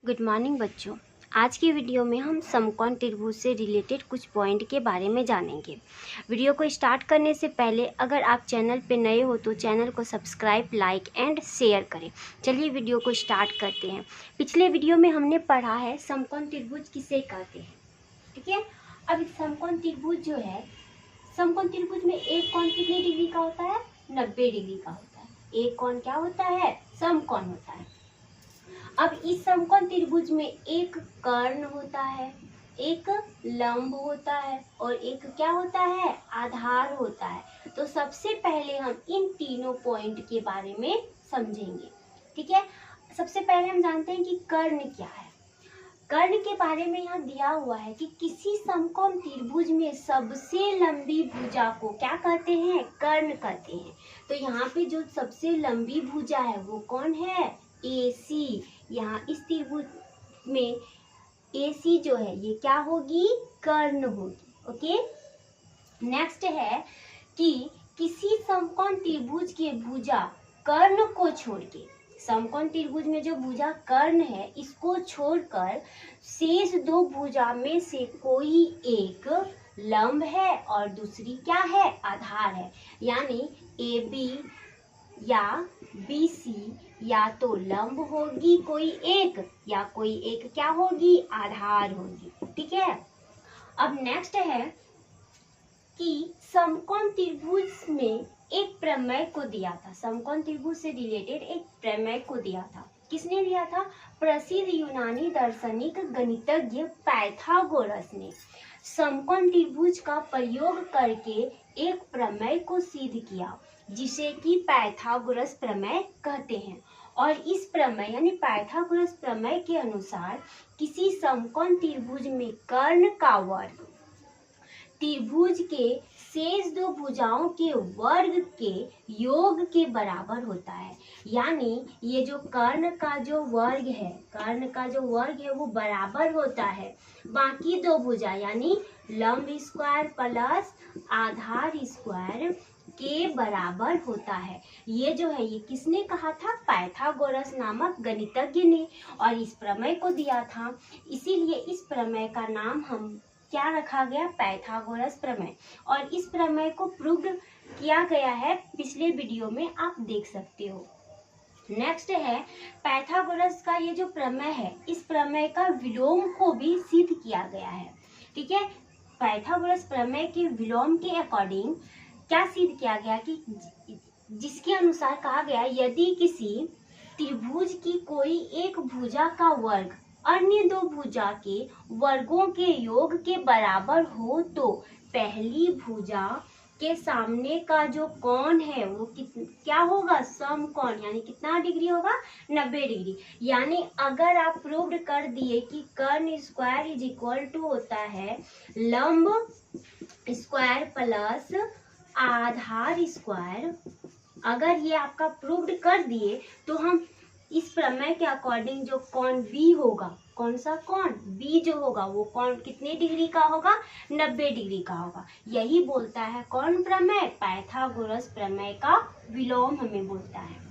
Good morning बच्चों। आज की वीडियो में हम समकोण त्रिभुज से रिलेटेड कुछ पॉइंट के बारे में जानेंगे। वीडियो को स्टार्ट करने से पहले अगर आप चैनल पे नए हो तो चैनल को सब्सक्राइब, लाइक एंड शेयर करें। चलिए वीडियो को स्टार्ट करते हैं। पिछले वीडियो में हमने पढ़ा है समकोण त्रिभुज किसे कहते हैं, ठीक है। अब समकोण त्रिभुज जो है, समकोण त्रिभुज में एक कोण कितने डिग्री का होता है? 90 डिग्री का होता है। एक कोण क्या होता है? समकोण होता है। अब इस समकोण त्रिभुज में एक कर्ण होता है, एक लंब होता है और एक क्या होता है? आधार होता है। तो सबसे पहले हम इन तीनों पॉइंट के बारे में समझेंगे, ठीक है। सबसे पहले हम जानते हैं कि कर्ण क्या है। कर्ण के बारे में यहाँ दिया हुआ है कि किसी समकोण त्रिभुज में सबसे लंबी भुजा को क्या कहते हैं? कर्ण कहते हैं। तो यहाँ पे जो सबसे लंबी भुजा है वो कौन है? AC। यहाँ इस त्रिभुज में AC जो है ये क्या होगी? कर्ण होगी। ओके। नेक्स्ट है कि किसी समकोण त्रिभुज के भुजा कर्ण को छोड़ के, समकोण त्रिभुज में जो भुजा कर्ण है इसको छोड़कर शेष दो भुजा में से कोई एक लंब है और दूसरी क्या है? आधार है। यानी AB या BC या तो लंब होगी कोई एक, या कोई एक क्या होगी? आधार होगी, ठीक है। अब नेक्स्ट है कि समकोण त्रिभुज में एक प्रमेय को दिया था। समकोण त्रिभुज से रिलेटेड एक प्रमेय को दिया था। किसने दिया था? प्रसिद्ध यूनानी दार्शनिक गणितज्ञ पाइथागोरस ने समकोण त्रिभुज का प्रयोग करके एक प्रमेय को सिद्ध किया, जिसे कि पाइथागोरस प्रमेय कहते हैं। और इस प्रमेय यानी पाइथागोरस प्रमेय के अनुसार किसी समकोण त्रिभुज में कर्ण का वर्ग त्रिभुज के शेष दो भुजाओं के वर्ग के योग के बराबर होता है। यानी ये जो कर्ण का जो वर्ग है वो बराबर होता है बाकी दो भुजा यानी लंब स्क्वायर प्लस आधार स्क्वायर के बराबर होता है। ये जो है ये किसने कहा था? पाइथागोरस नामक गणितज्ञ ने, और इस प्रमेय को दिया था। इसीलिए इस प्रमेय का नाम हम क्या रखा गया? पाइथागोरस प्रमेय। और इस प्रमेय को प्रूव्ड किया गया है पिछले वीडियो में, आप देख सकते हो। नेक्स्ट है पाइथागोरस का ये जो प्रमेय है, इस प्रमेय का विलोम को भी सिद्ध किया गया है, ठीक है। पाइथागोरस प्रमेय के विलोम के अकॉर्डिंग क्या सिद्ध किया गया कि जिसके अनुसार कहा गया यदि किसी त्रिभुज की कोई एक भुजा का वर्ग अन्य दो भुजा के वर्गों के योग के बराबर हो तो पहली भुजा के सामने का जो कोण है वो क्या होगा? समकोण। यानी कितना डिग्री होगा? 90 डिग्री। यानी अगर आप प्रूव्ड कर दिए कि कर्ण स्क्वायर इज इक्वल टू होता है लंब स्क्वायर प्लस आधार स्क्वायर, अगर ये आपका प्रूव्ड कर दिए तो हम इस प्रमेय के अकॉर्डिंग जो कोण B होगा, कौन सा कोण? B जो होगा वो कोण कितने डिग्री का होगा? 90 डिग्री का होगा। यही बोलता है कौन प्रमेय? पाइथागोरस प्रमेय का विलोम हमें बोलता है।